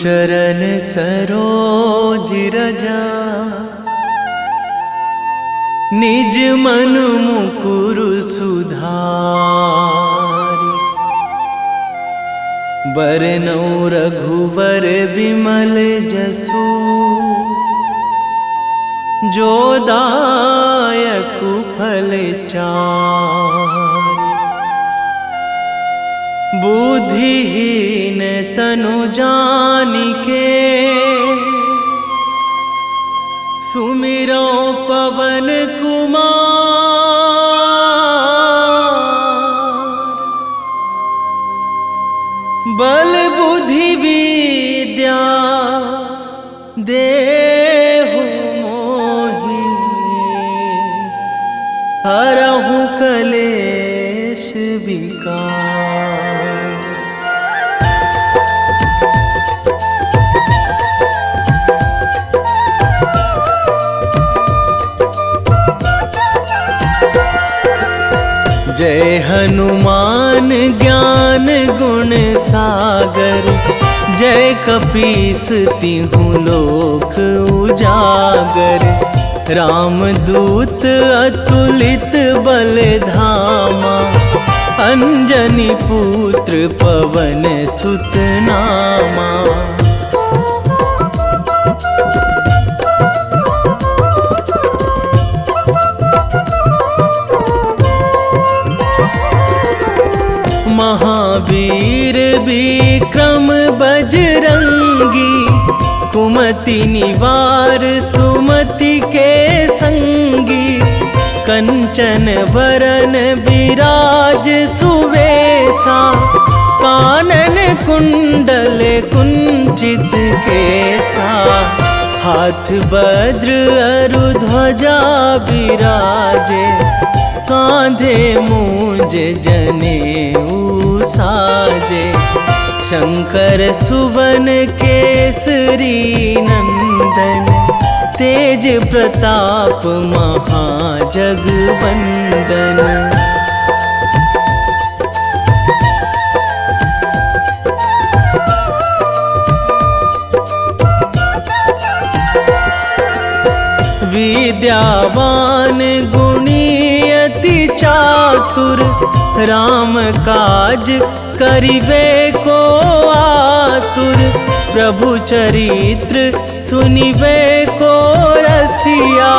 चरण सरोज रजा, निज मन मुकुर सुधारि। बरनौ रघुवर बिमल जसु, जो दायक फल चारि। बुद्धिहीन तनु जानिके, सुमिरो पवन कुमार। बल बुद्धि विद्या देहु मोहि, हरहु कलेश विकार। जय हनुमान ज्ञान गुण सागर, जय कपीस तिहुँ लोक उजागर। रामदूत अतुलित बल धामा, अंजनी पुत्र पवन सुत नामा। महावीर विक्रम बजरंगी, कुमति निवार सुमति के संगी। कंचन वरन विराज सुवेशा, कानन कुंडल कुंचित केसा। हाथ वज्र अरु ध्वजा बिराजे, कांधे मूंज जनेऊ साजे। शंकर सुवन केसरी नंदन, तेज प्रताप महाजगवंदन। विद्यावान गुणी अति चातुर, राम काज करिबे को आतुर। प्रभु चरित्र सुनिबे को रसिया,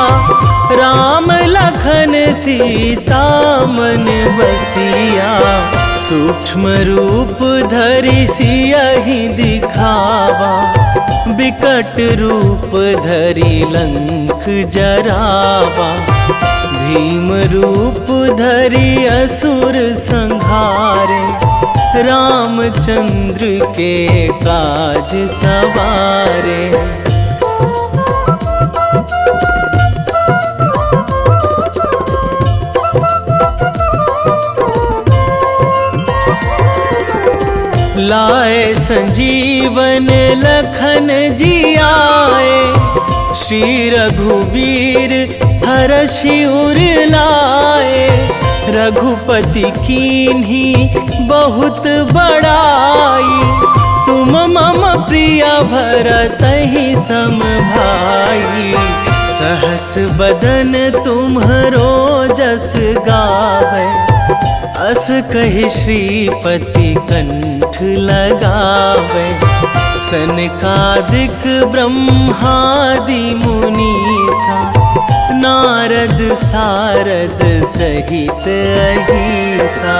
राम लखन सीता मन बसिया। सूक्ष्म रूप धरि सियहि दिखावा, बिकट रूप धरि लंक जरावा। भीम रूप धरि असुर संहारे, रामचंद्र के काज सवारे। लाए संजीवन लखन जियाए, श्री रघुवीर हरषि उर लाए। रघुपति कीन्ही बहुत बड़ाई, तुम मम प्रिय भरतहि सम भाई। सहस बदन तुम्हरो जस गावै, अस कहि श्रीपति कंठ लगावै। सनकादिक ब्रह्मादि मुनीसा, नारद सारद सहित अहिसा।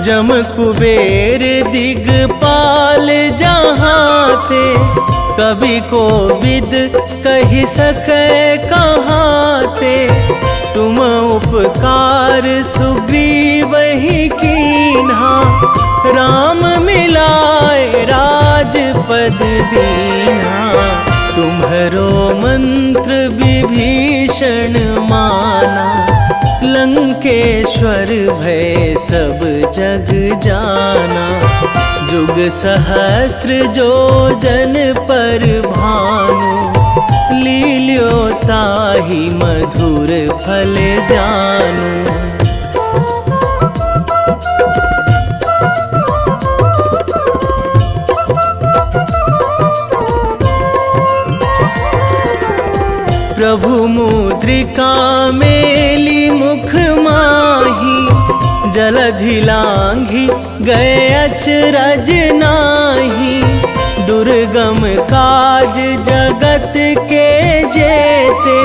जम कुबेर दिगपाल जहाँ थे, कवि कोविद कहि सकै कहाँ ते। तुम उपकार सुग्रीवहि कीन्हा, राम मिलाए राजपद दीन्हा। तुम्हरो मंत्र विभीषण माना, लंकेश्वर भय सब जग जाना। जुग सहस्र जो जन पर भानु, लील्यो ताहि मधुर फल जानू। प्रभु मुद्रिका मेली मुख माही, जलधि लांघी गए अचरज नाही। दुर्गम काज जगत के जेते,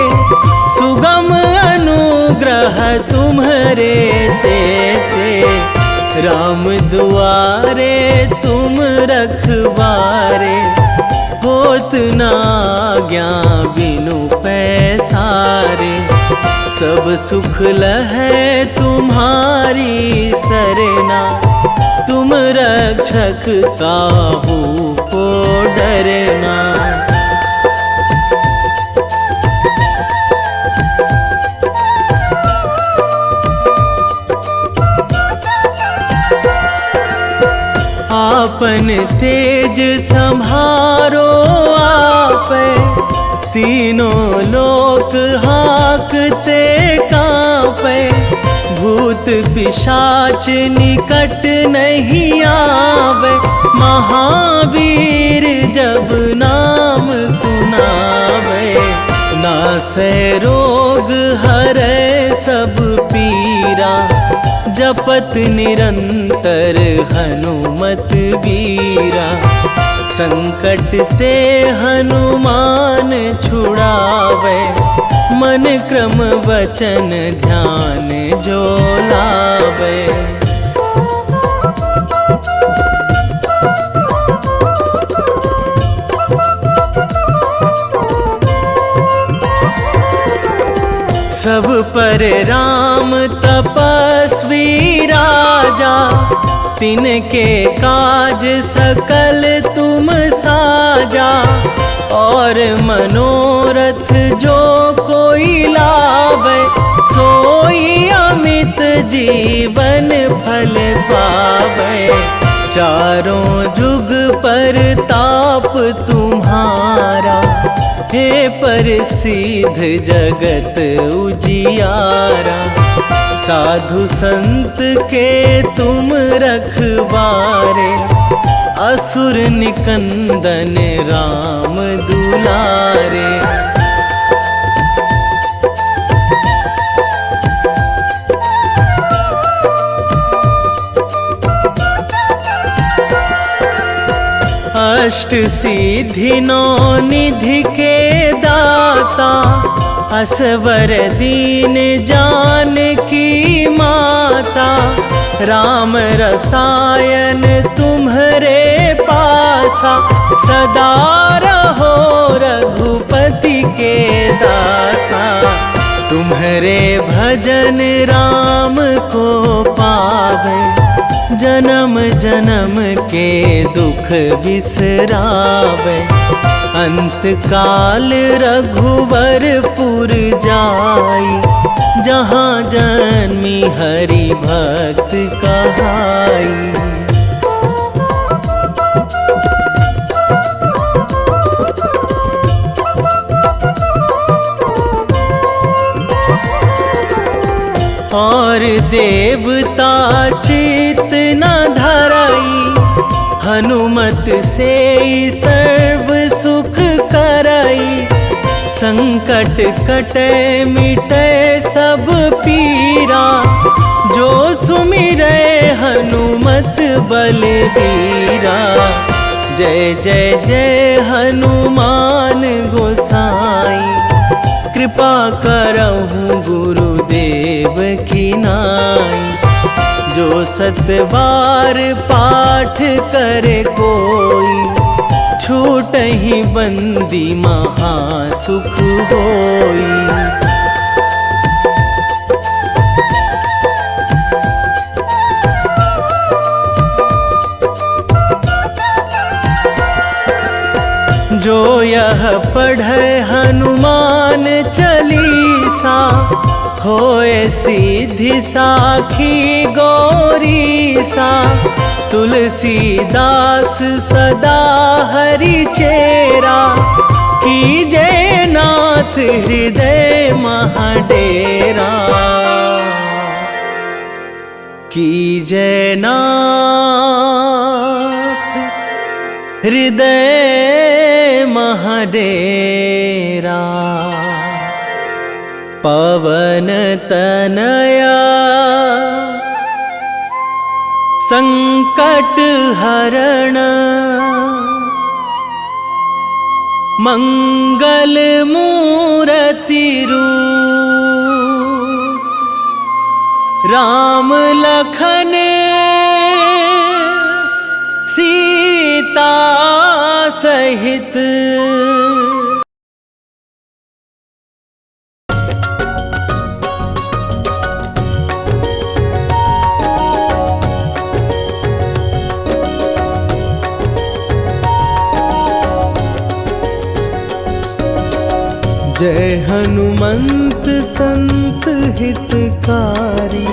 सुगम अनुग्रह तुम्हरे तेते। राम दुआरे तुम रखवारे, होत ना आज्ञा बिनु पैसारे। सब सुख लहै तुम्हारी सरना, तुम रक्षक काहू को डरना। आपन तेज संभारो आपै, तीनों लोक हाकते कांपै। भूत पिशाच निकट नहीं आवे, महावीर जब नाम सुनावे। नासै रोग हरै सब पीरा, जपत निरंतर हनुमत बीरा। संकट ते हनुमान छुड़ावे, मन क्रम वचन ध्यान जो लावे। सब पर राम तपस्वी राजा, तिनके काज सकल तुम साजा। और मनोरथ जो कोई लावे, सोई अमित जीवन फल पावे। चारों जुग पर ताप तुम्हारा, हे प्रसिद्ध जगत उजियारा। साधु संत के तुम रखवारे, असुर निकंदन राम दुलारे। अष्ट सिद्धि नौ निधि के दाता, असवर दीन जानकी माता। राम रसायन तुम्हरे पासा, सदा रहो रघुपति के दासा। तुम्हरे भजन राम को पावे, जन्म जन्म के दुख बिसरावे। अंत काल रघुवरपुर जाई, जहाँ जन्मी हरि भक्त कहाई। और देवता चित न धराई, हनुमत से सर्व सुख कराई। संकट कटे मिटे सब पीरा, जो सुमिरै हनुमत बलबीरा। जय जय जय हनुमान गोसाई, कृपा करहु गुरुदेव की नाई। जो सतबार पाठ करे कोई, छूटहि बंदी महासुख होई। जो यह पढ़े हनुमान चालीसा, होए सिद्धि साखी गौरीसा। तुलसीदास सदा हरि चेरा, कीजे नाथ हृदय महाडेरा, कीजे नाथ हृदय महाडेरा। पवन तनया संकट हरण, मंगल मूर्ति रूप, राम लखन सीता सहित। जय हनुमंत संत हितकारी,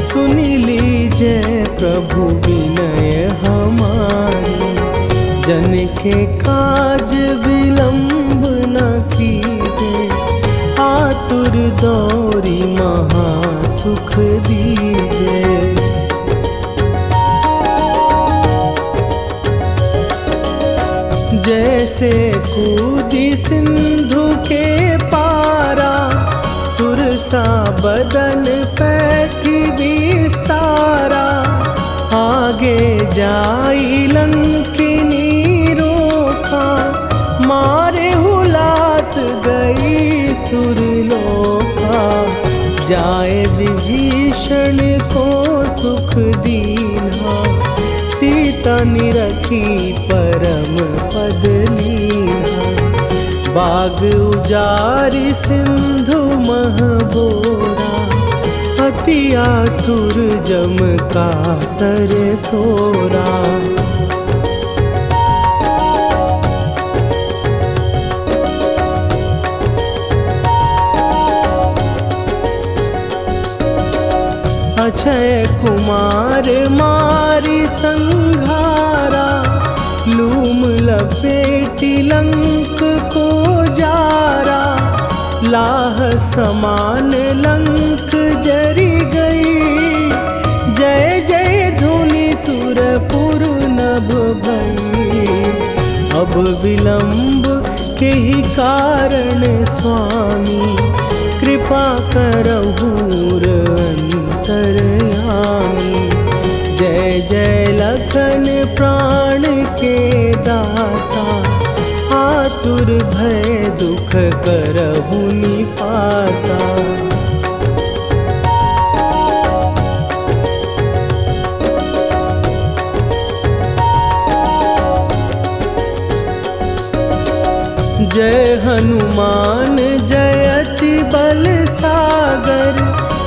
सुन लीजिए प्रभु विनय हमारी। जन के काज विलंब न कीजिए, आतुर दौरी महासुख दीजिए। जैसे कूदी सिंधु के पारा, सुरसा बदन पैठी विस्तारा। आगे जाई लंकिनी रोका, मारे हुलात गई सुरलोका। जाए विभीषण को सुख दीन्हा, सीता निरखी परम पद लीन्हा। बाग उजारि सिंधु महबोरा, अति आतुर जम कातर तोरा। अक्षय कुमार मारी संघारा, लूम लपेटी लंक को जारा। लाह समान लंक जरी गई, जय जय धुनि सुरपुर नभ भई। अब विलंब के ही कारण स्वामी, कृपा करहु अंतरयामी। जय जय लखन प्राण के दाता, आतुर भय दुख करहु निपाता। जय हनुमान जयति बल सागर,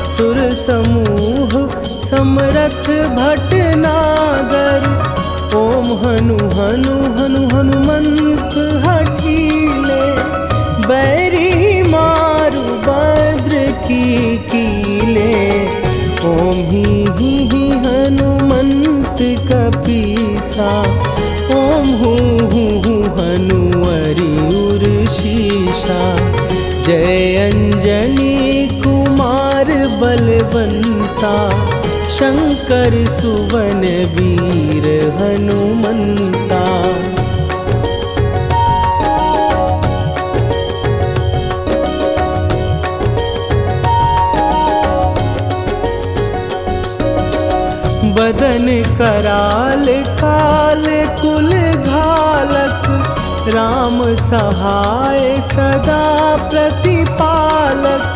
सुर समूह समरथ भटनागर। ओम हनु हनु हनु हनुमंत हठीले, बैरी मारु भद्र की कीले। ओम ही हनुमंत कपीसा, ओम हूँ हनुवरि उर शीशा। जय अंजनी कुमार बलवंता, शंकर सुवन वीर हनुमंता। बदन कराल काल कुल घालक, राम सहाय सदा प्रतिपालक।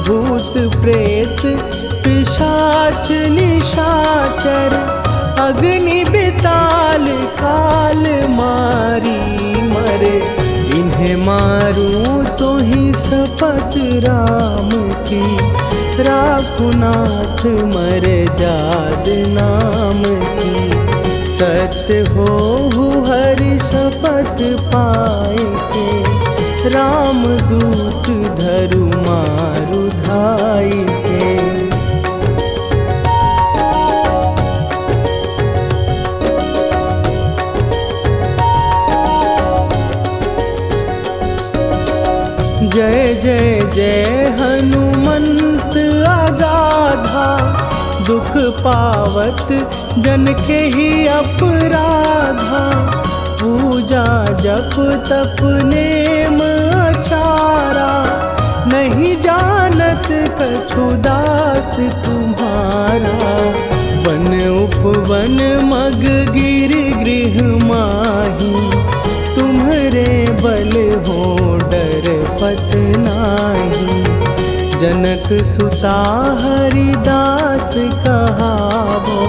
भूत प्रेत पिशाच निशाचर, अग्नि बिताल काल मारी मरे। इन्हें मारूं तो ही शपथ राम की, राखुनाथ मर जाद नाम की। सत्य हो हरि शपथ पाए के, राम दूत धरु मारु धाई के। दुख पावत जन के ही अपराधा। पूजा जप तप नेम अचारा, नहीं जानत कछु दास तुम्हारा। वन उपवन मग गिर गृह माही, तुम्हरे बल हो डर पत नाही। जनक सुता हरिदास कहावो,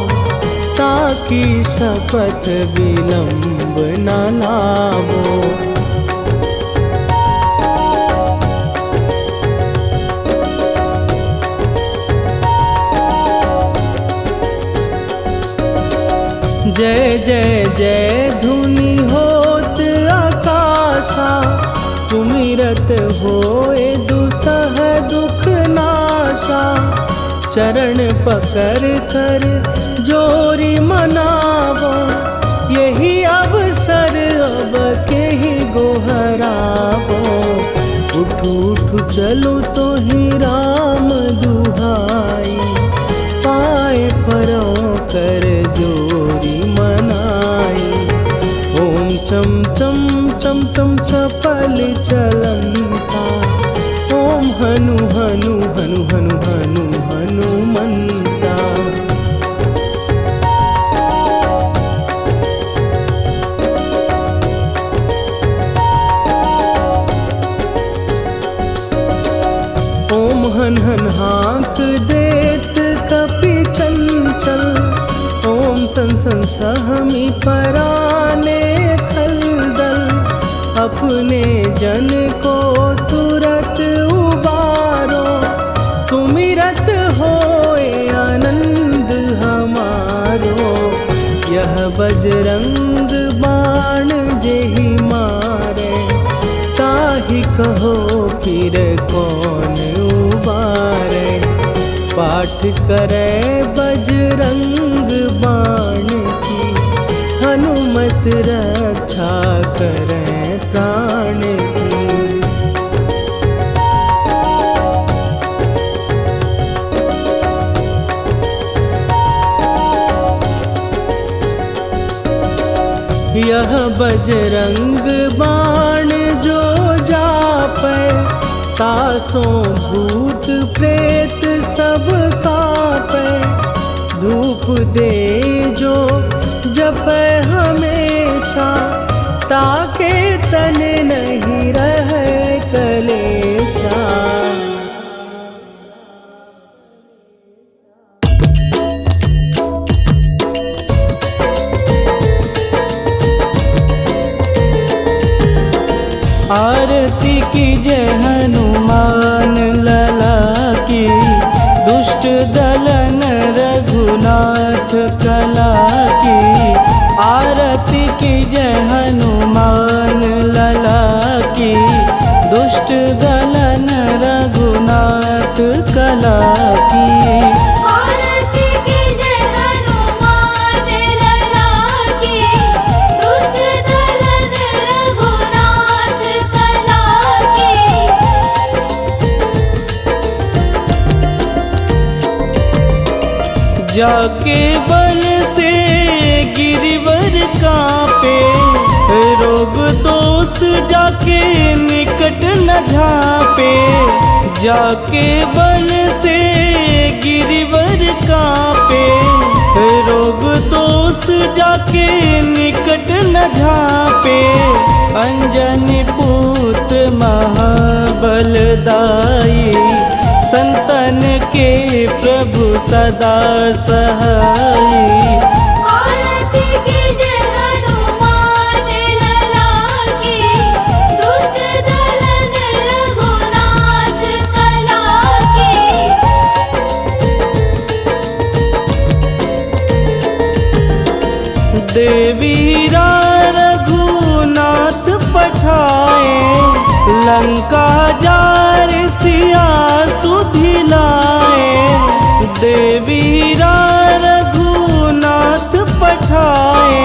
ताकि शपथ विलंब न लावो। जय जय जय धुनि होत आकाशा, सुमिरत होए दुसह दुख नाशा। चरण पकड़ कर जोरी मनावो, यही अवसर अब के ही गोहरावो। उठ उठ चलो तो ही राम दुहाई, पाए परों कर जोरी मनाई। ओम चम चम चम चम चपल चलंता, ओम हनु हनु हनु हनु हनु हनुमंता। ओम हन हन हाँक देत कपि चंचल, ओम सन सन सहमी पराने खलदल। अपने जन को तुरत उबारो, सुमिरत होए आनंद हमारो। यह बजरंग बाण जेहि मारे, ताहि कहो फिर कौन उबारे। पाठ करे बजरंग बाण की, हनुमत रक्षा करे प्राण की। यह बजरंग बाण जो जापै, तासों भूत प्रेत सब कापै। धूप दे जो जपै हमेशा, ताके तन नहीं रहे कलेशा। आरती की जय हनुमान लला की, दुष्ट दलन रघुनाथ कला की। आरती की जय हनुमान लला की, दुष्ट दलन रघुनाथ कला की। जाके बन से गिरिवर कांपे, रोग दोष जाके निकट न झांपे। जाके बन से गिरिवर कांपे, रोग दोष जाके निकट न झांपे। अंजनी पूत महाबलदाई, संतन के प्रभु सदा सहाई। आरती की जय हनुमान लला की, दुष्ट दलन रघुनाथ कला की। देवीरा रघुनाथ पठाए, लंका जार सिया सुधिलाए। देवीरा रघुनाथ पठाए,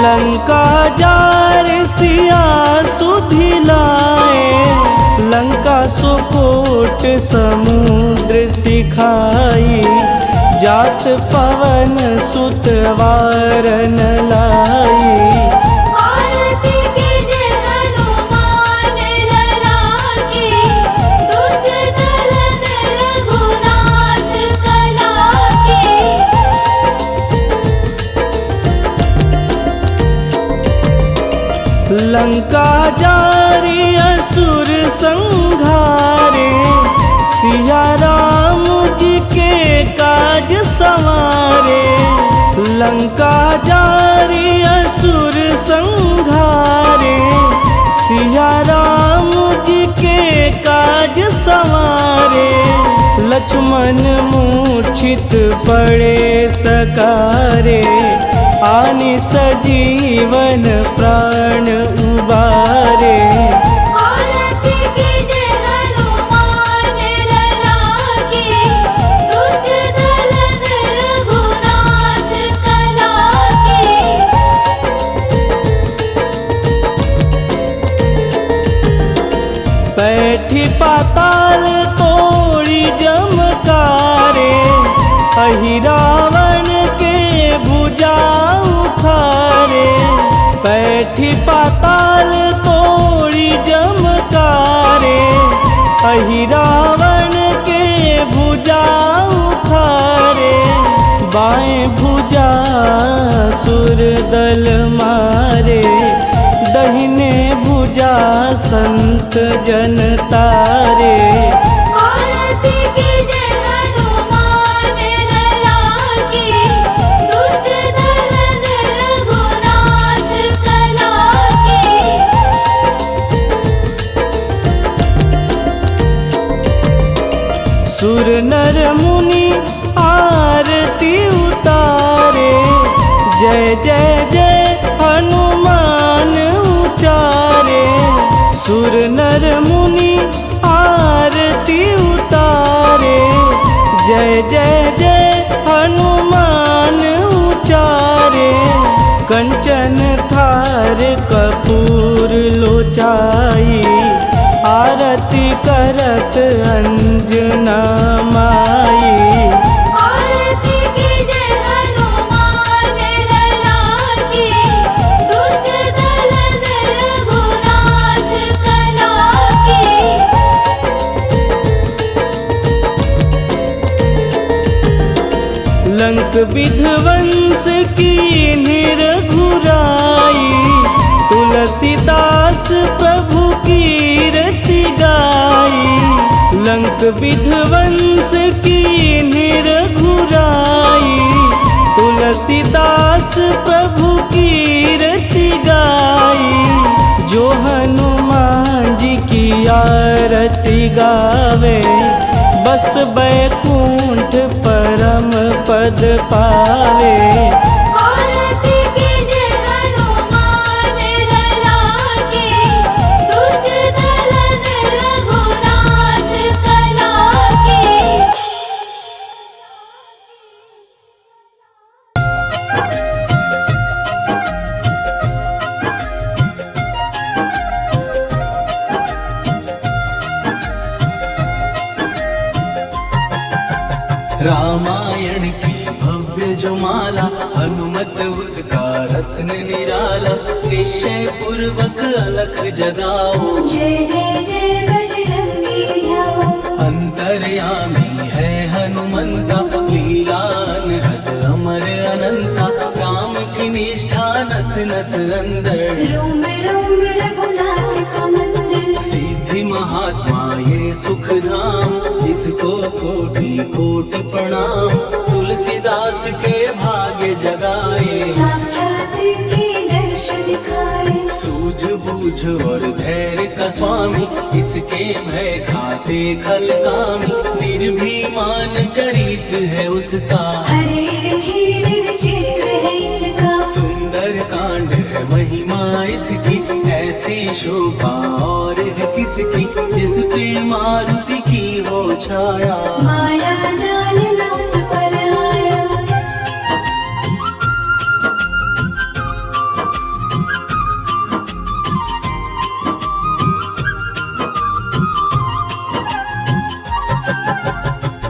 लंका जार सिया सुधिलाए। लंका सुकोट समुद्र सिखाई, जा तात पवन सुत वारन लाई। आरती कीजे हनुमान लला की, दुष्ट दलन रघुनाथ कला की। लंका जारी असुर संहारे, सिया राम जी के काज संवारे। लंका जारी असुर संहारे, सिया राम जी के काज संवारे। लक्ष्मण मूर्छित पड़े सकारे, आनि सजीवन प्राण उबारे। आरती कीजे हनुमान लला की, दुष्ट दलन रघुनाथ कला की। बैठी पाताल तोड़ी जमकारे, अहि रावण के भुजा उखारे। बैठी पाताल तोड़ी जमकारे, अहि रावण के भुजा उखारे। बाएं भुजा सुर दल मारे, दहिने भुजा संत जन तारे। आरती कीजे हनुमान लला की, दुष्ट दलन रघुनाथ कला की। सुर नर मुनि आरती उतारे, जय जय जय हनुमान उचारे। सुर नर मुनि आरती उतारे, जय जय जय हनुमान उचारे। कंचन थार कपूर लोचाई, आरती करत अंजना माई। आरती कीजे हनुमान लला की, दुष्ट दलन रघुनाथ कला की। लंक विध्वंस की निरघुराई, तुलसीदास प्रभु कीरति गाई। लंक विध्वंस की निरघुराई, तुलसीदास प्रभु कीरति गाई। जो हनुमान जी की आरती गावे, बस बैकुंठ परम पद पावे। आरती कीजे हनुमान लला की, दुष्ट दलन रघुनाथ कला की। रामायण की भव्य जो माला, हनुमत उसका रत्न निराला। निश्चय पूर्वक अलख जगाओ, जय जय जय बजरंगी ध्याओ। अंतर्यामी है हनुमंता, लीला अनहद अमर अनंता। राम की निष्ठा नस नस अंदर, रोम रोम रघुनाथ का मंदिर। सिद्धि महात्मा ये सुख धाम, इसको कोटि कोटि प्रणाम। तुलसीदास के भाग्य जगाए, साक्षात के दर्श दिखाए। सूझबूझ और धैर्य का स्वामी, इसके भय खाते खल कामी। निर्भीमान चरित्र है उसका, हरे हीर विचित्र है इसका। सुंदर कांड है महिमा इसकी। ऐसी शोभा और है किसकी, जिस पे मारुति की हो छाया। माया जाल न उस पर आया।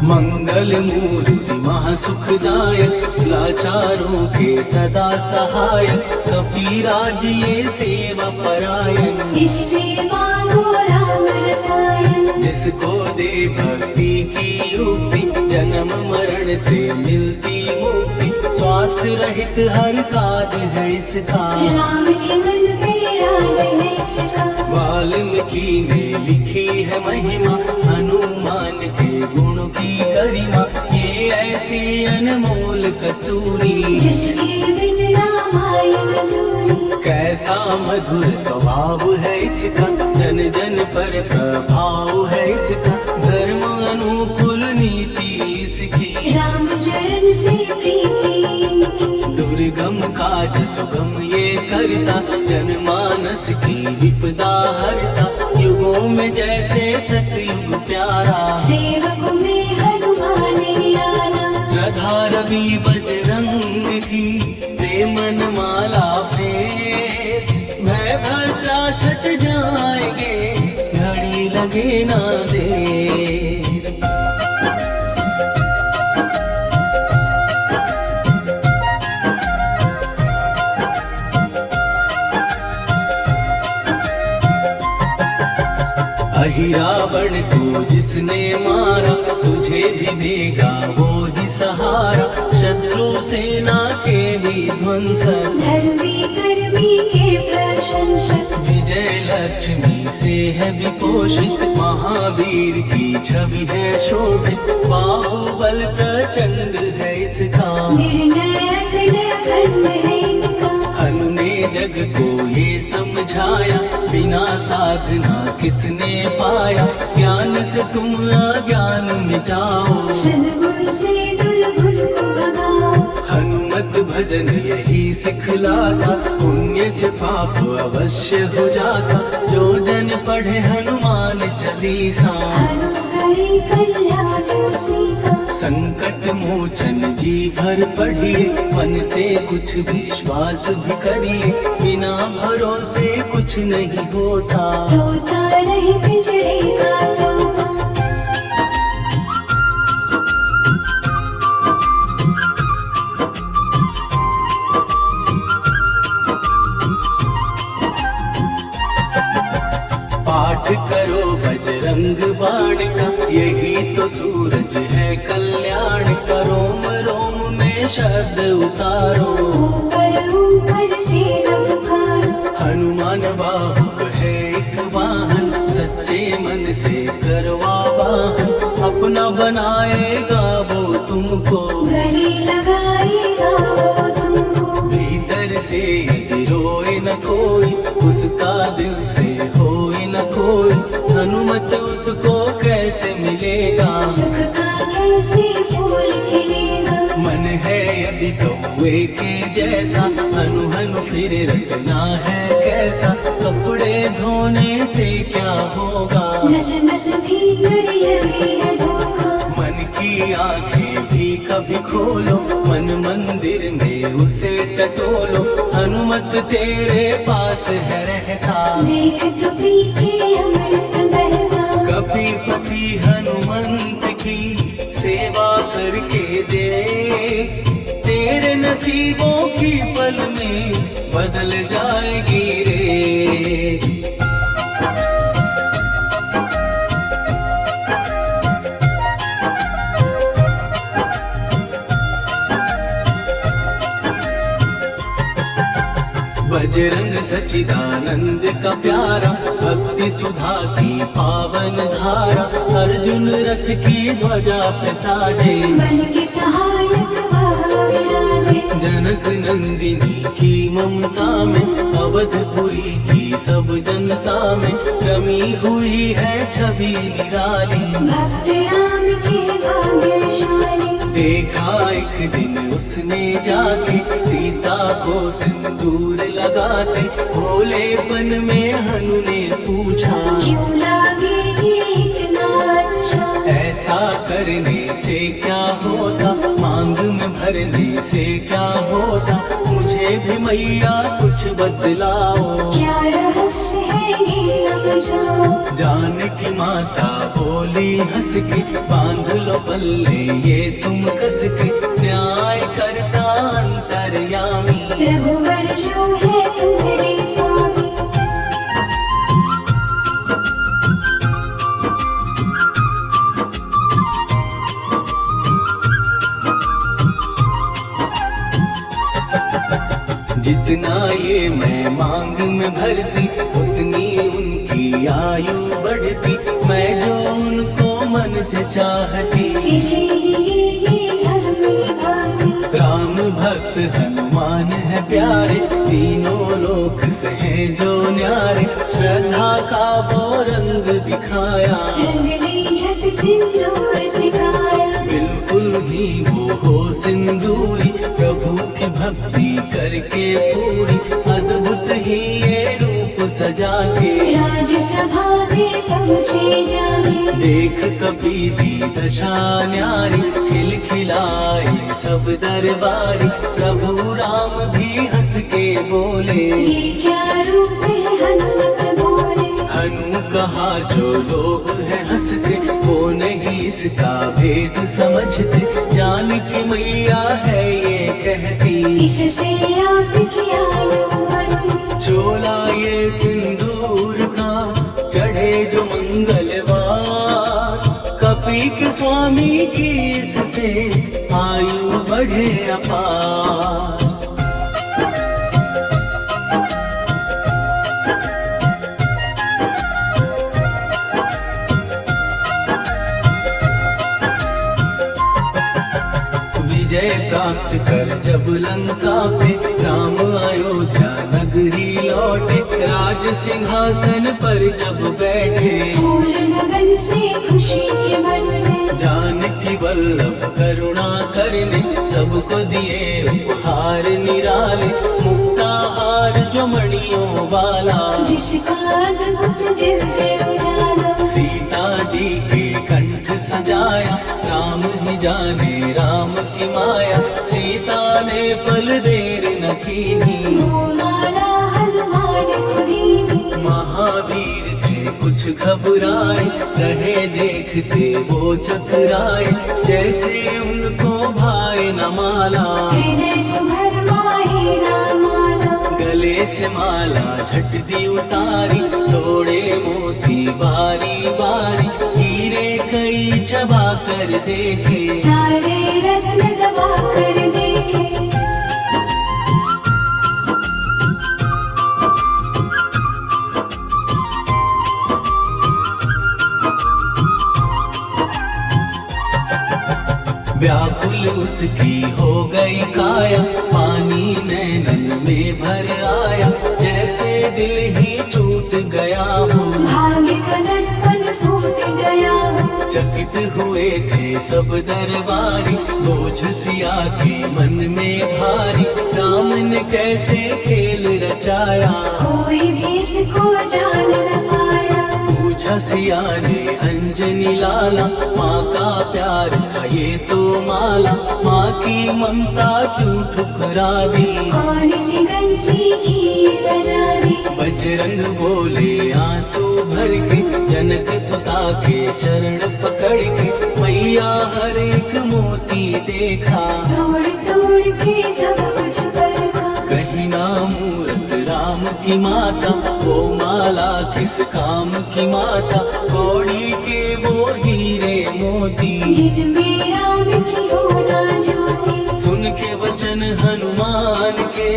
मंगल मूर्ति महासुखदायक, लाचारों के सदा सहायक, कपिराज ये सेवा परायण। इससे मांगो राम रसायन, जिसको दे भक्ति की युक्ति, जन्म मरण से मिलती मुक्ति, स्वार्थ रहित हर काज है इसका, राम के मन पे राज है इसका। वाल्मीकि ने लिखी है महिमा, हनुमान के गुण की गरिमा, ये ऐसी अनमोल कस्तूरी, जिसके बिन रामायण अधूरी। कैसा मधुर स्वभाव है इसका, जन जन पर प्रभाव है इसका, धर्म अनुकूल नीति इसकी, राम चरण से प्रीति इनकी। दुर्गम काज सुगम ये करता, जनमानस की विपदा हरता, युगों में जैसे सतयुग प्यारा, सेवक में हनुमान निराला। राधा रवि बजरंग की प्रेमन माला फेर, भय भद्रा छट जाएंगे, घड़ी लगे ना देर। रावण को जिसने मारा, तुझे भी देगा वो ही सहारा, शत्रु सेना के विध्वंसक, धर्मी कर्मी के प्रशंसक। विजय लक्ष्मी से है विपोषित, महावीर की छवि है शोभित, बाहुबल प्रचंड है इसका, निर्णायक अखंड है इनका। हनु ने जग को ये समझाया, बिना साधना किसने पाया, ज्ञान से तुम अज्ञान मिटाओ, सद्गुण से दुर्गुण को भगाओ। हनुमत भजन यही सिखलाता, पुण्य से पाप अवश्य हो जाता, जो जन पढ़े हनुमान चालीसा, हरि कल्याण सीता। संकट मोचन जी भर पढ़िए, मन से कुछ विश्वास भी करिए, बिना भरोसे कुछ नहीं होता, तोता रहे पिंजड़े का तोता। पाठ करो बजरंग बाण का, यही तो सूरज है कल्याण का, रोम रोम में शब्द उतारो, ऊपर ऊपर से न पुकारो। हनुमान बाहुक है एक वाहन, सच्चे मन से करवा वाहन, अपना बनाएगा वो तुमको, गले लगाएगा वो तुमको। भीतर से यदि रोए न कोई, उसका दिल से होए न कोई, हनुमत उसको कैसे मिलेगा, सुख का कैसे फूल खिलेगा। मन है यदि कौवे के जैसा, हनु हनु फिर रखना है कैसा, कपड़े धोने से क्या होगा, नस नस भीतर लगी है धोखा। मन की आंखें भी कभी खोलो, मन मंदिर में उसे टटोलो, हनुमत तेरे पास है रहता, देख तो पी के अमृत बहता। कभी पति हनुमंत की सेवा करके दे, तेरे नसीबों की पल में बदल जाएगी रे। बजरंग सच्चिदानंद का प्यारा, भक्ति सुधा की पावन धारा, अर्जुन रथ की ध्वजा पे साजे, मन के सहायक वह विराजे। जनक नंदिनी की ममता में, अवधपुरी की सब जनता में, रमी हुई है छवि निराली, भक्त राम के भाग्यशाली। देखा एक दिन उसने जाके, सीता को सिंदूर लगाते, भोलेपन में हनु ने पूछा, क्यों लागे ये इतना अच्छा। ऐसा करने से क्या होता, मांग में भरने से क्या होता, मुझे भी मैया कुछ बतलाओ, क्या रहस्य है ये समझाओ। जानकी माता बोली हंस के, बांध लो बल्ले ये तुम कस के, न्याय करता अंतर्यामी। रघुवर जो है तुम्हारे स्वामी। जितना ये मैं मांग में भरती, उतनी उनकी आयु बढ़ती। मैं जो उनको मन से चाहती, इसीलिए धर्म निभाती। राम भक्त हनुमान है प्यारे, तीनों लोक से हैं जो न्यारे। श्रद्धा का वो रंग दिखाया, रंग ली झट सिंदूर सिखाया। बिल्कुल ही वो हो सिंदूरी, प्रभु की भक्ति करके पूरी। अद्भुत ही ये रूप सजा के, राजसभा में पहुँचे जाने। देख कपी दी दशा न्यारी, खिलखिलाए सब दरबारी। प्रभु राम भी हंस के बोले, ये क्या रूप है हनुमत बोले। हनु कहा जो लोग हैं हंसते, वो नहीं इसका भेद समझते। जान की मैया है ये कहती, इससे आपकी आयु बढ़ती। चोला ये सिंदूर का चढ़े जो मंगलवार। कपी के स्वामी की इससे आयु बढ़े अपार। विजय प्राप्त कर जब लंका पे, राम अयोध्या नगरी लौटे। राज सिंहासन पर जब बैठे, फूल गगन से खुशी के मन से। जानकी वल्लभ करुणा करने, सबको दिए उपहार निराले। मुक्ताहार जो मणियों वाला, जिसका अद्भुत दिव्य उजाला। सीता जी के कंठ सजाया। राम ही जाने राम की माया, सीता ने पल देर न कीनी। वो माला हनुमान खुदीनी। महावीर थे कुछ घबराए, रहे देखते वो चकराए। जैसे उनको भाई न माला, हृदय को भरमाए ना माला। गले से माला झट दी उतारी। तोड़े मोती बारी बारी, हीरे कई चबा कर देखे। सारे रत्न दबा कर देखे। व्याकुल उसकी हो गई काया, पानी नैनन में भर आया। जैसे दिल ही टूट गया हो, भाग्य का दर्पण फूट गया हो। चकित हुए थे सब दरबारी। बोझ सिया के मन में भारी, राम ने कैसे खेल रचाया। कोई भी इसको जान न पाया। पूछा सिया ने अंजनी लाला, माँ का प्यार था ये तो माला। माँ की ममता क्यों ठुकरा दी, कौन सी गलती की सजा दी। बजरंग बोले आंसू भर के, जनक सुता के चरण पकड़ के। मैया हर एक मोती देखा, तोड़ तोड़ के सब कुछ परखा। कहीं ना मूरत राम की माता, वो माला किस काम की माता। कौड़ी के वो हीरे मोती, जिनमें राम की होना ज्योति। सुन के वचन हनुमान के,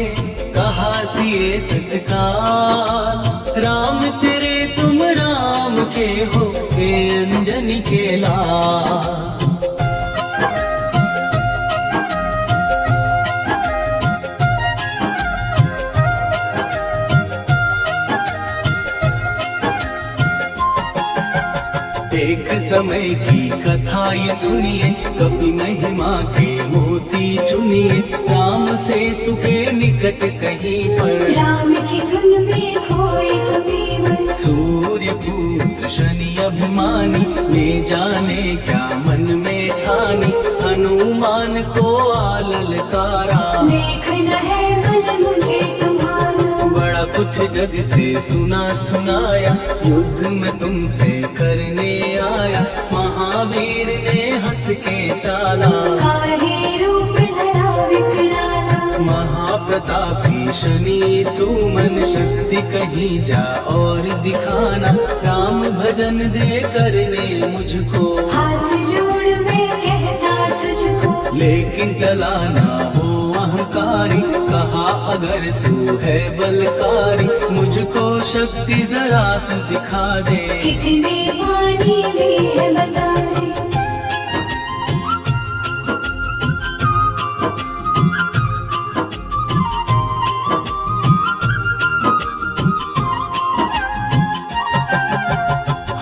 कहा सिए तत्काल। राम तेरे तुम राम के हो, हे अंजनी के लाल। एक समय की कथा ये सुनिए, कभी महिमा के मोती चुनिए। राम सेतु के निकट कहीं पर, राम की धुन में खोए कभी मन। सूर्य पुत्र शनि अभिमानी, ने जाने क्या मन में ठानी। हनुमान को आललकारा, देखना है मन मुझे तुम्हारा। बड़ा कुछ जग से सुना सुनाया, युद्ध में तुमसे करने आया। महावीर ने ने हंस के टाला। काहे रूप धरा विकराला, महाप्रतापी शनि तू मन शक्ति कहीं जा और दिखाना। राम भजन दे करने मुझको, हाथ जोड़ मैं कहता तुझको। लेकिन टला ना हो अहंकारी, कहा अगर तू है बलकारी। मुझको शक्ति जरा तू दिखा दे, कितने पानी भी है बता दे।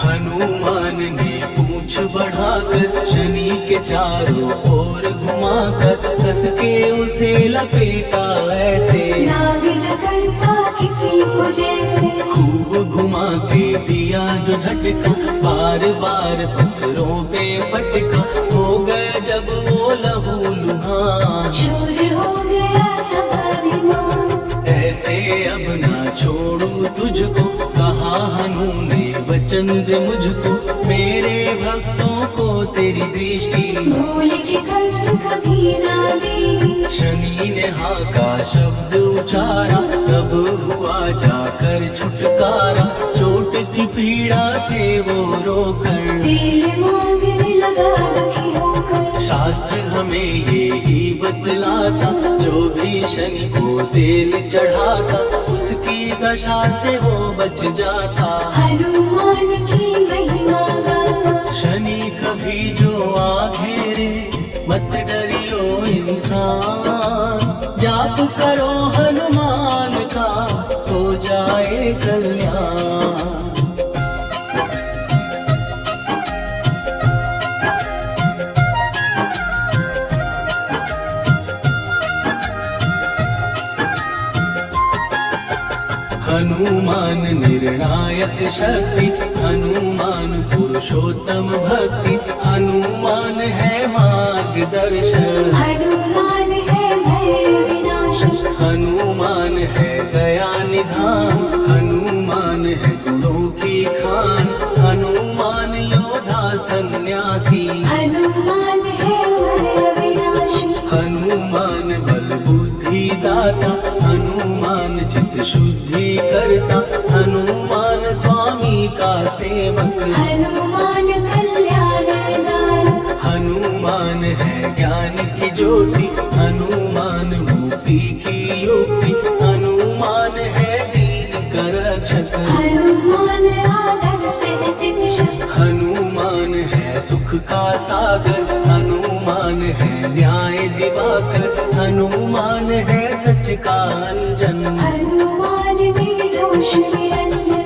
हनुमान ने पूंछ बढ़ाकर शनि के चारों ओर घुमाकर कस के उसे लपेटा ऐसे। नाग जकड़ता किसी को जैसे, खूब घुमा के दिया जो झटका, बार बार पत्थरों पे पटका। हो गए जब वो लहू लुहान, चूर हो गया सब अभिमान। ऐसे अब ना छोड़ू तुझको, कहा हनु ने वचन दे मुझको। मेरे भक्तों को तेरी दृष्टि, भूल के कष्ट कभी ना दी। शनि ने हाँ का शब्द उचारा, तब हुआ जाकर छुटकारा। चोट की पीड़ा से वो रोकर, दिल मांगने लगा दुखी होकर। शास्त्र हमें ये ही बतलाता, जो भी शनि को तेल चढ़ाता उसकी दशा से वो बच जाता। हनुमान की महिमा गाता, शनि कभी जो आ घेरे मत डरियो इंसान। जाप करो हनुमान का हो जाए कल्याण। हनुमान निर्णायक शक्ति, हनुमान पुरुषोत्तम भक्ति। हनुमान है मार्गदर्शन, हनुमान है भय विनाशक। हनुमान है दया निधान। हनुमान है गुणों की खान, हनुमान योद्धा सन्यासी। हनुमान है भय विनाशक, हनुमान बल बुद्धि दाता, हनुमान चित्त शुद्धि करता। हनुमान स्वामी का सेवक, हनुमान कल्याणदान। हनुमान है ज्ञान की ज्योति। हनुमान मुक्ति की युक्ति, हनुमान है दीन का रक्षक। हनुमान आदर्श है शिक्षक, हनुमान है सुख का सागर। हनुमान है न्याय दिवाकर, हनुमान है सच का अंजन। हनुमान निर्दोष निरंजन।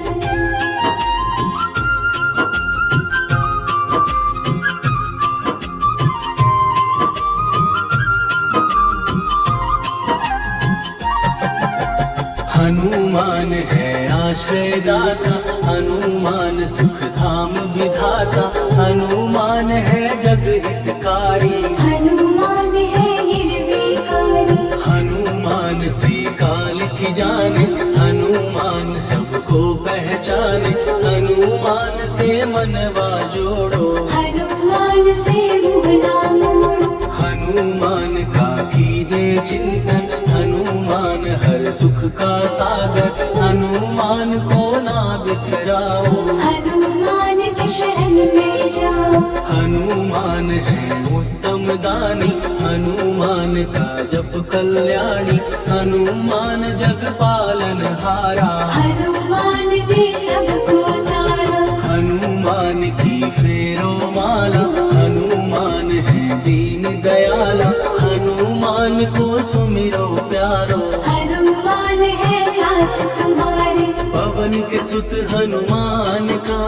हनुमान है आश्रयदाता, हनुमान सुख धाम विधाता। हनुमान है जग हितकारी, हनुमान है निर्विकारी। हनुमान त्रिकाल की जाने। हनुमान सबको पहचाने, हनुमान से मनवा जोड़ो। हनुमान से मुँह ना मोड़ो, हनुमान का कीजे चिंतन। हनुमान हर सुख का सागर, हनुमान को ना बिसराओ। हनुमान के शरण में जाओ। हनुमान है उत्तम दानी, हनुमान का जप कल्याणी। हनुमान जग पालन हारा, हनुमान ने सबको तारा। हनुमान की फेरो माला। हनुमान है दीन दयाला, हनुमान को सुमिरो प्यारो। हनुमान है साथ तुम्हारे, पवन के सुत हनुमान का,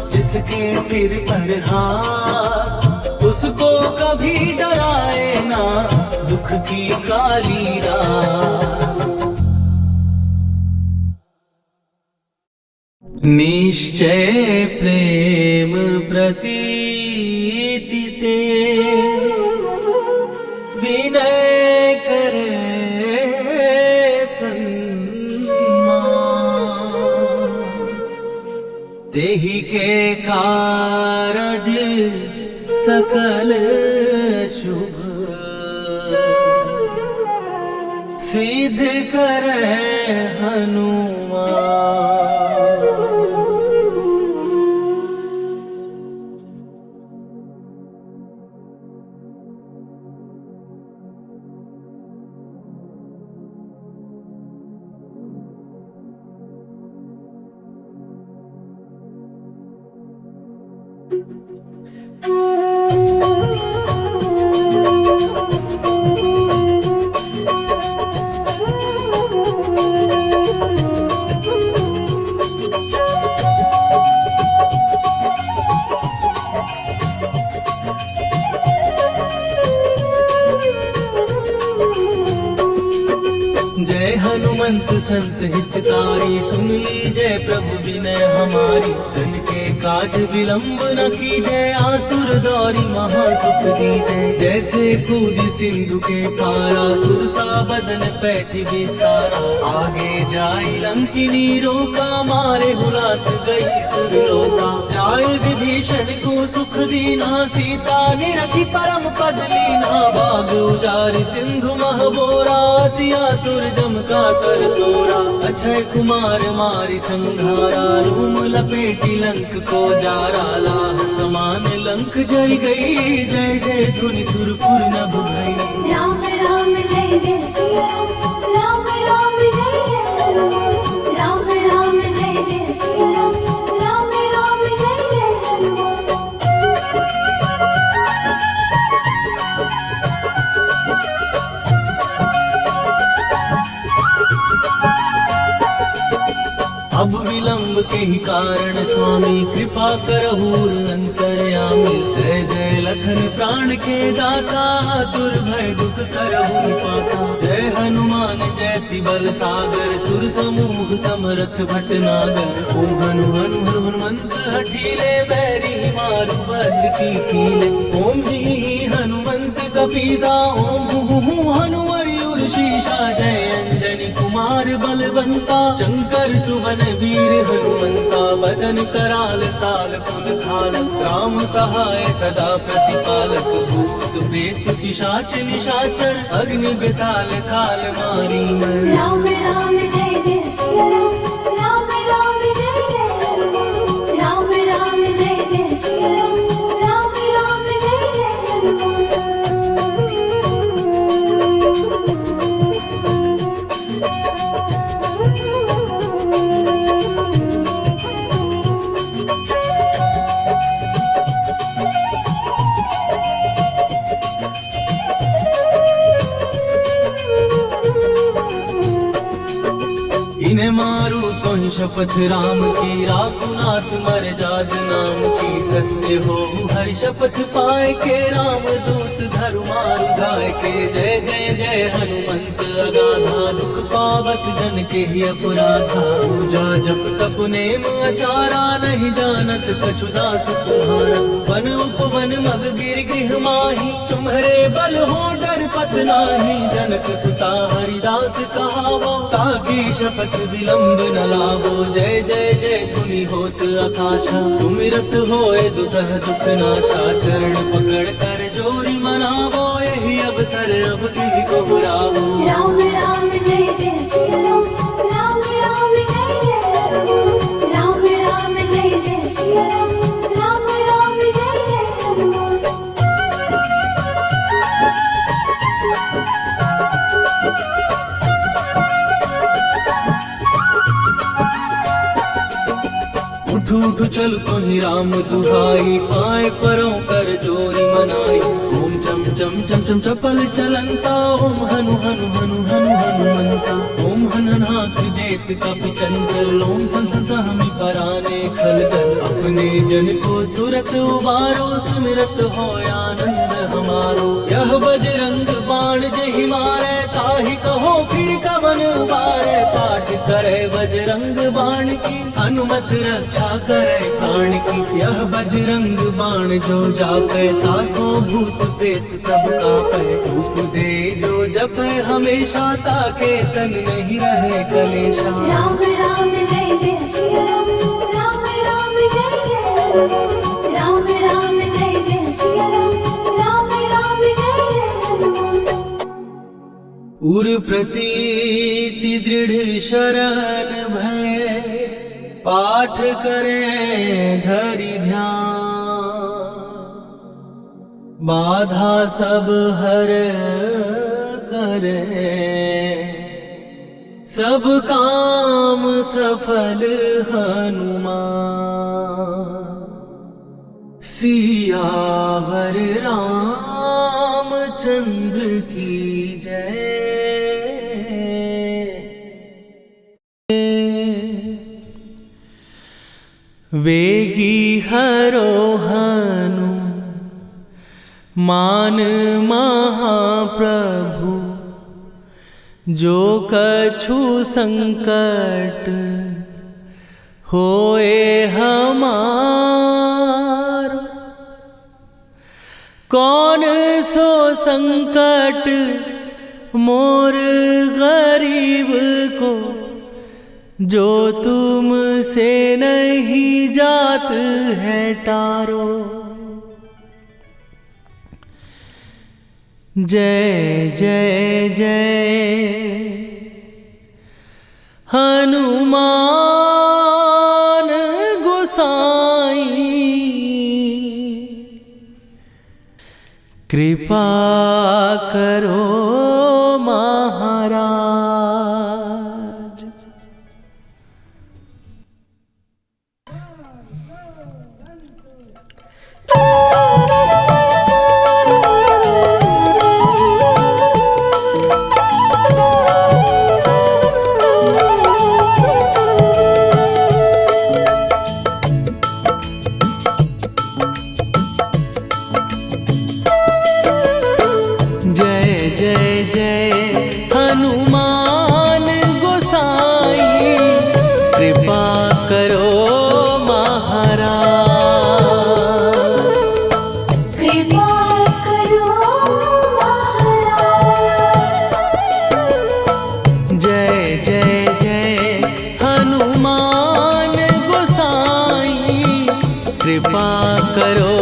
जिसके सिर पर हाथ, उसको कभी डराए ना दुख की काली रात। निश्चय प्रेम प्रतीति ते, विनय करे सन्मान। देहि के कारज सकल सकल शुभ सिद्ध करे हनुमान। जय हनुमंत संत हितकारी, सुन लीजय प्रभु विनय हमारी। जन के काज विलंब न कीजय, आतुर दौरी महासुख दीजय। जैसे कूद सिंधु के पारा, सुरसा बदन पैठी विस्तारा। आगे जाई लंकिनी रोका, मारे हुलात गई सुरलोका। जाय विभीषण को सुख दीना, सीता निरखी परम पद लीना। बाग उजारि सिंधु महबोरा, अति आतुर जम का कर तोरा। अक्षय कुमार मारि संघारा, रूम लपेटी लंक को जारा। लाह समान लंक जय गई, जय जय धुनि सुरपुर नभ भई। राम राम जय जय श्री राम, राम राम जय जय हनुमान। राम राम जय जय श्री राम, राम राम जय जय हनुमान। अब विलंब के ही कारण स्वामी, कृपा करहु अंतर्यामी। जय जय लखन प्राण के दाता, दुर्भय दुख करहु पाता। जय हनुमान जयति बल सागर, सुर समूह समरथ भटनागर। ओम हनु हनु हनुमंत हठीले, बैरी मारु वज्र की कीले। ओम ही हनुमंत कपीसा, ओम हु हनुमरि उर्शीषा। जय अंजनी कुमार बलवंता, शंकर सुवन वीर हनुमंता। बदन कराल ताल फुल खाल, राम सहाय सदा प्रतिपालक। भूत प्रेत पिशाच निशाचर, अग्नि बेताल काल मारी मर। राम राम जय जय श्री राम, राम राम जय जय हनुमान। राम राम जय जय श्री राम, राम राम जय जय हनुमान। इन्हें मारू तो ही शपथ राम की, राकुनाथ मर जाद नाम की। सत्य हो हरि शपथ पाए के, राम दूत धरु मारु गाय के। जय जय जय हनुमंत अगाधा, दुख पावत जन के ही अपराधा। पूजा जप तप नेम आचारा, नहीं जानत कछु दास तुम्हारा। वन उपवन मग गिर गृह माही, तुम्हारे बल हो डर पत नाही। जनक सुता हरिदास कहावो, ताकि शपथ विलंब न लावो। जय जय जय धुनि होत आकाशा, सुमिरत होए दुसह दुख नाशा। चरण पकड़ कर जोरी मनावो, यही अवसर अब की को बुलावो। राम राम जय जय श्री राम, राम राम जय जय हनुमान। राम राम जय जय श्री राम, राम राम जय जय हनुमान। उठ उठ चल तो ही राम दुहाई, पाए परों कर जोरी मनाई। ओम चम चम चम चम चपल चलंता, ओम हनु हनु हनु हनु हनुमंता। ओम हननाथ देत कपि चंचल, ओम सन सहमि पराने खलदल। अपने जन को तुरत उबारो, सुमिरत हो आनंद हमारो। यह बजरंग बाण जहि मारे, ताहि कहो फिर कवन उबारे। पाठ करे बजरंग बाण की, हनुमत रक्षा करे प्राण की। यह बजरंग बाण जो जापे, तासो भूत प्रेत सब कापे। रूप दे जो जपे हमेशा, ताके तन नहीं रहे कलेशा। राम राम जय जय श्री राम, राम राम जय जय हनुमान। राम राम जय जय श्री राम, उर प्रतीति दृढ़ शरण भय, पाठ करें धरि ध्यान। बाधा सब हर करे, सब काम सफल हनुमान। सियावर रामचंद्र की जय। वेगी हरोहनु मान महाप्रभु, जो कछु संकट होए हमार। कौन सो संकट मोर गरीब को, जो तुम से नहीं जात है टारो। जय जय जय हनुमान गोसाई, कृपा करो महाराज। कृपा करो महाराज। कृपा करो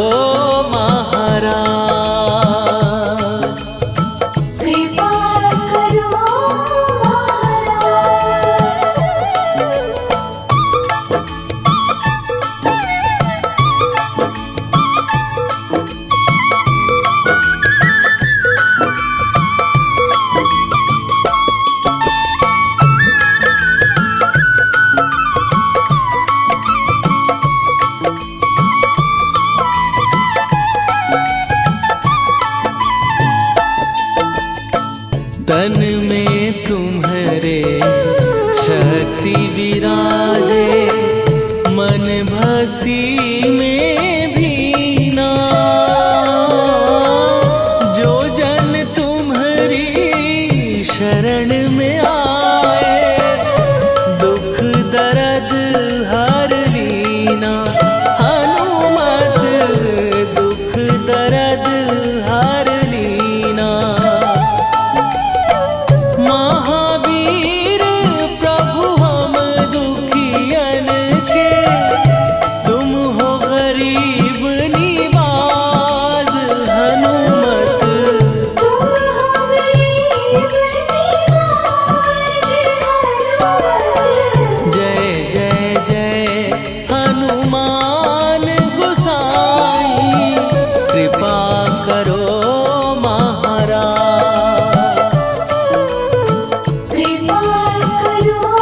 तन में तुम्हारे शक्ति विराजे, मन भक्ति में भीना। जो जन तुम्हारी शरण में आए, दुख दर्द हर लीना। हनुमत दुख दर्द हर लीना। महावीर प्रभु हम दुखियन के, तुम हो गरीब निवाज। हनुमत तुम हो गरीब निवाज। जय जय जय हनुमान गोसाई, कृपा करो महाराज। कृपा करो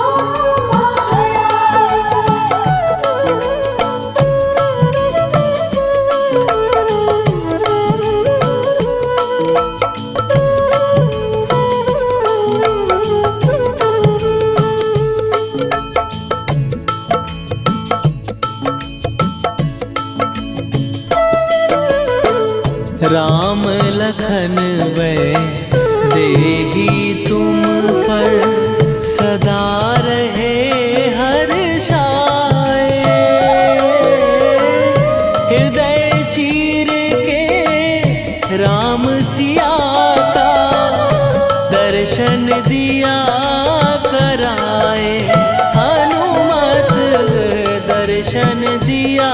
राम लखन वै देही तुम पर, सदा रहे हर्षाए। हृदय चीर के राम सिया का, दर्शन दिया कराए। हनुमत दर्शन दिया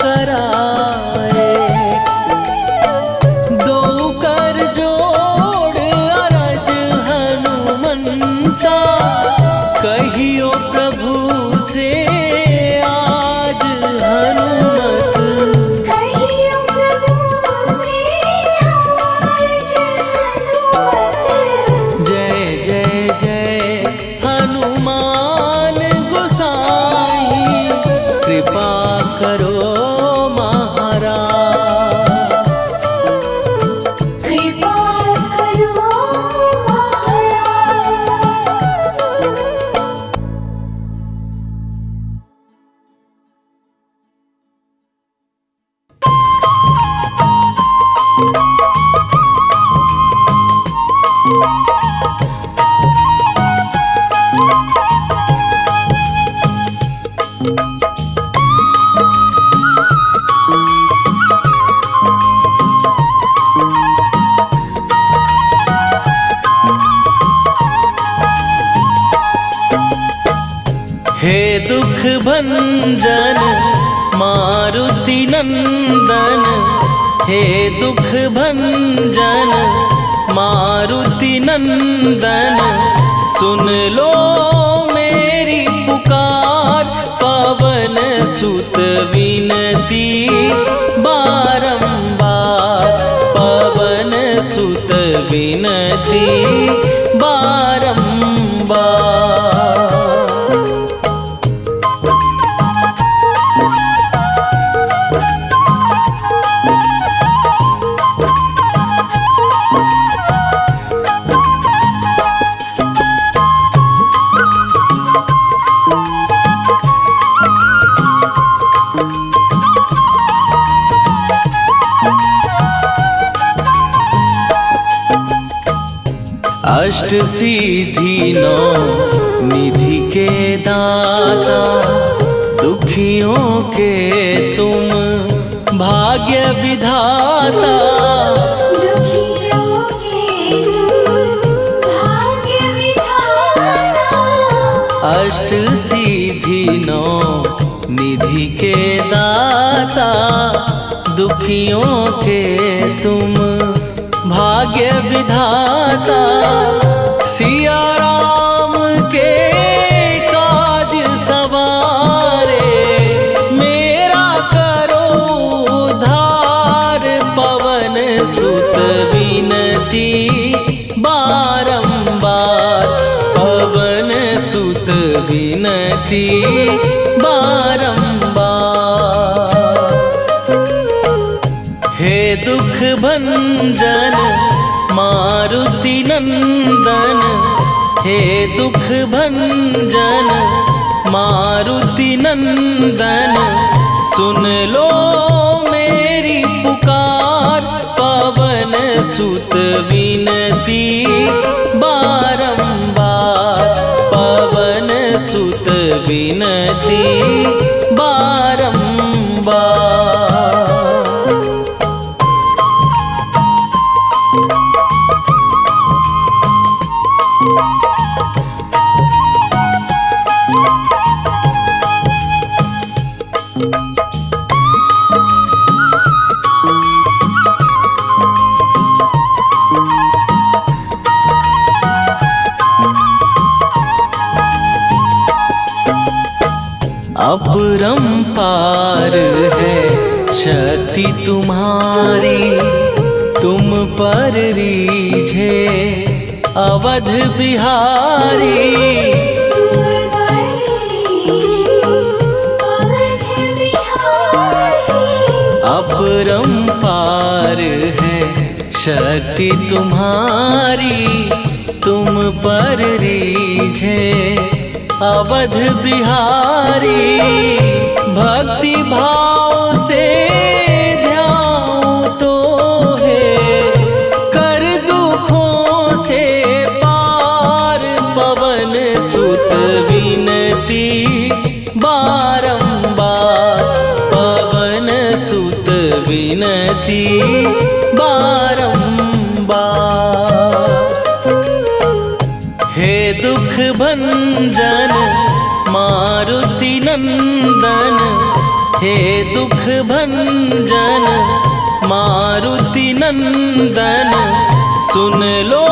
कराए। दो कर जोड़ अरज हे दुख भंजन मारुति नंदन, हे दुख भंजन मारुति नंदन, सुन लो मेरी पुकार, पवन सुत विनती बारंबार, पवन सुत विनती बारंबार। अष्ट सिद्धि नौ निधि के दाता, दुखियों के तुम भाग्य विधाता, दुखियों के तुम भाग्य विधाता। अष्ट सिद्धि नौ निधि के दाता, दुखियों के तुम भाग्य विधाता, सिया राम के काज सवारे, मेरा करो उद्धार, पवन सुत विनती बारंबार, पवन सुत विनती बारंबार। हे दुख भंजन मारुति नंदन, हे दुख भंजन मारुति नंदन, सुन लो मेरी पुकार, पवन सुत विनती बारंबार, पवन सुत विनती बारंबार। अपरंपार है शक्ति तुम्हारी, तुम पर रीझे अवध बिहारी, तुम बरीशी अवध बिहारी। अपरंपार है शक्ति तुम्हारी, तुम पर रीझे अवध बिहारी, भक्ति भाव से ध्याऊं तो है, कर दुखों से पार, पवन सुत विनती बारंबार, पवन सुत विनती बारंबार। हे दुख भंजन मारुति नंदन, हे दुख भंजन मारुति नंदन, सुन लो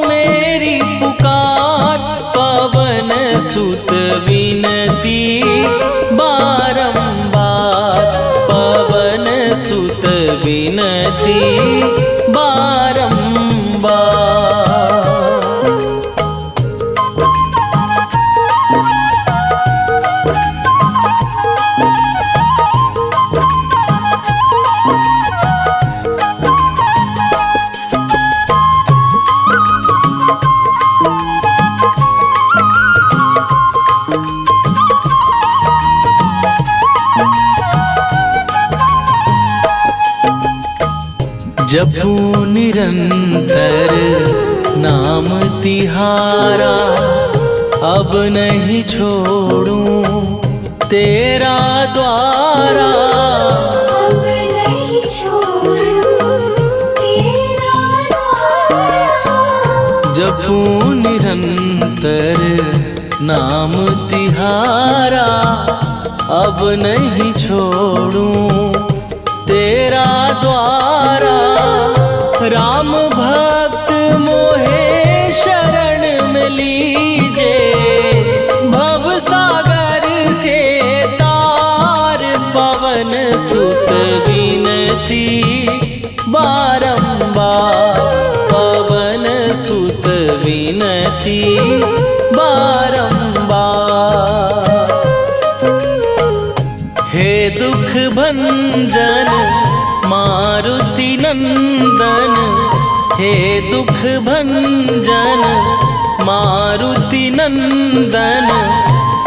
मेरी पुकार, पवन सुत विनती बारंबार, पवन सुत विनती बारंबार। जपू निरंतर नाम तिहारा, अब नहीं छोड़ूं तेरा द्वारा, अब नहीं छोड़ूं तेरा द्वारा। जपू निरंतर नाम तिहारा अब नहीं छोड़ूं तेरा द्वारा। राम भक्त मोहे शरण में लीजे, भव सागर से तार पवन सुत विनती बारंबार, पवन सुत विनती बारंबार। हे दुख भंजन मारुति नंदन, हे दुख भंजन मारुति नंदन,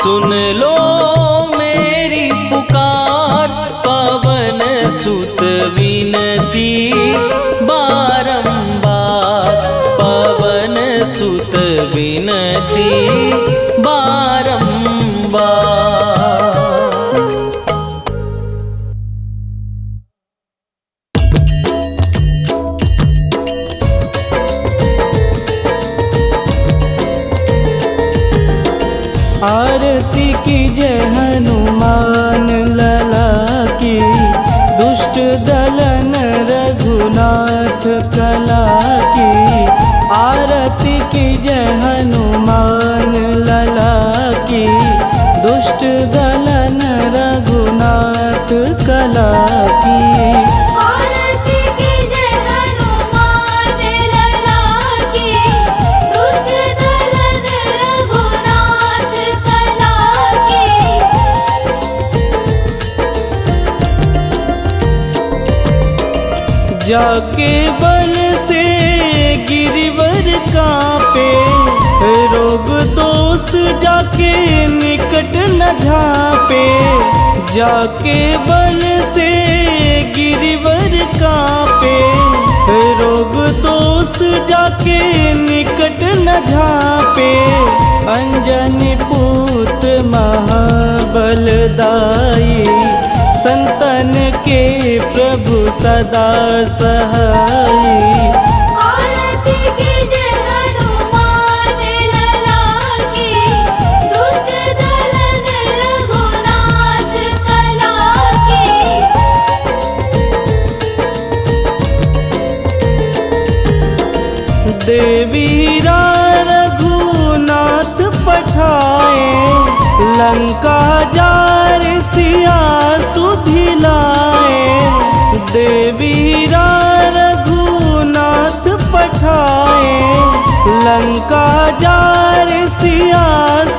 सुन लो मेरी पुकार, पवन सुत विनती बारंबार, पवन सुत विनती बारंबार। आरती कीजय हनुमान लला की, दुष्ट दलन रघुनाथ कला की। आरती कीजय हनुमान लला की, दुष्ट दलन रघुनाथ कला की। आरती कीजय हनुमान लला की, दुष्ट दलन रघुनाथ कला की। जाके बन से गिरिवर कांपे, रोग दोष जाके निकट न झांपे। जाके बन से गिरिवर कांपे, रोग दोष जाके निकट न झांपे। अंजनी पूत महाबलदाई, संतन के प्रभु सदा सहाई। आरती कीजय हनुमान लला की, दुष्ट दलन रघुनाथ कला की। देवीरा रघुनाथ पठाए, लंका जार सिया सुधिलाए। देवीरा रघुनाथ पठाए, लंका जार सिया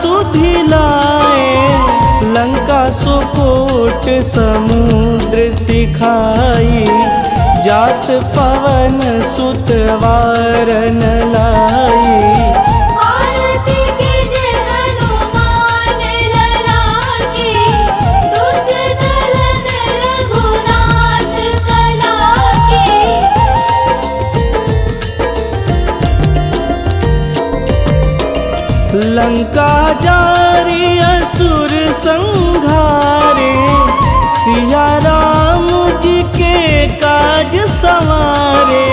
सुधिलाए। लंका सुकोट समुद्र सिखाई, जात पवन सुत वारन लाई। आरती कीजय हनुमान लला की, दुष्ट दलन रघुनाथ कला की। लंका जारी असुर संहारे, सिया राम जी के काज संवारे।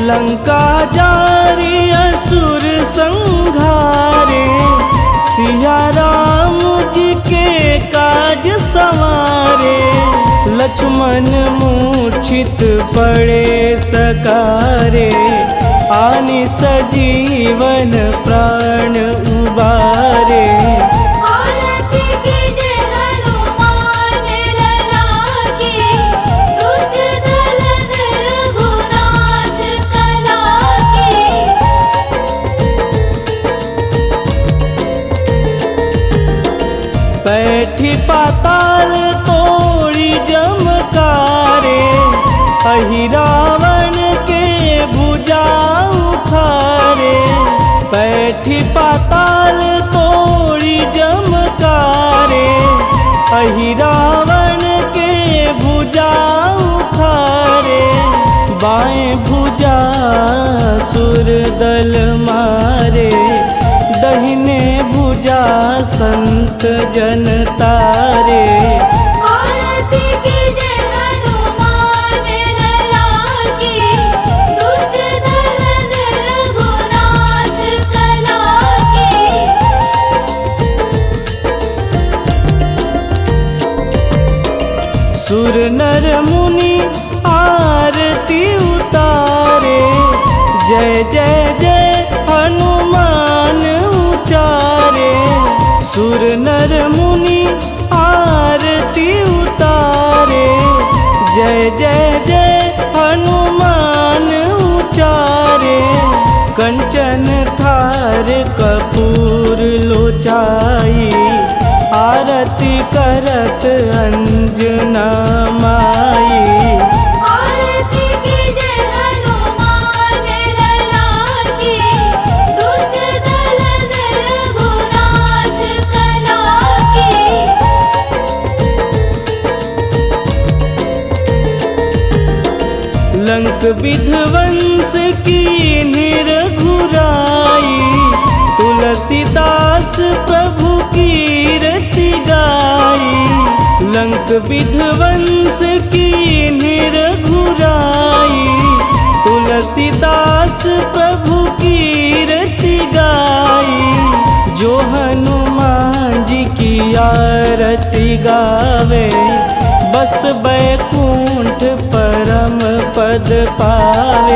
लंका जारी असुर संहारे, सिया राम जी के काज संवारे। लक्ष्मण मूर्छित पड़े सकारे, आनि सजीवन प्राण उबारे। आरती कीजय हनुमान लला की, दुष्ट दलन रघुनाथ कला की। बैठी पाताल तोड़ी जमकारे, अहि रावण के भुजा उखारे। बैठी पाताल तोड़ी जमकारे, अहि रावण के भुजा उखारे। बाएं भुजा सुर दल मारे, दहिने भुजा संत जन तारे। आरती कीजय हनुमान लला की, दुष्ट दलन रघुनाथ कला की। सुर नर मुनि आरती उतारे, जय जय जय हनुमान उचारे। कंचन थार कपूर लोचाई, आरती करत अंजना माई। आरती कीजे हनुमान लला की, दुष्ट दलन रघुनाथ कला की। लंक विध्वंस की निरघुराई, तुलसीदास प्रभु कीरति गाई। लंक विध्वंस की निरघुराई, तुलसीदास प्रभु कीरति गाई। जो हनुमान जी की आरती गावे, बस बैकुंठ परम पद पावे।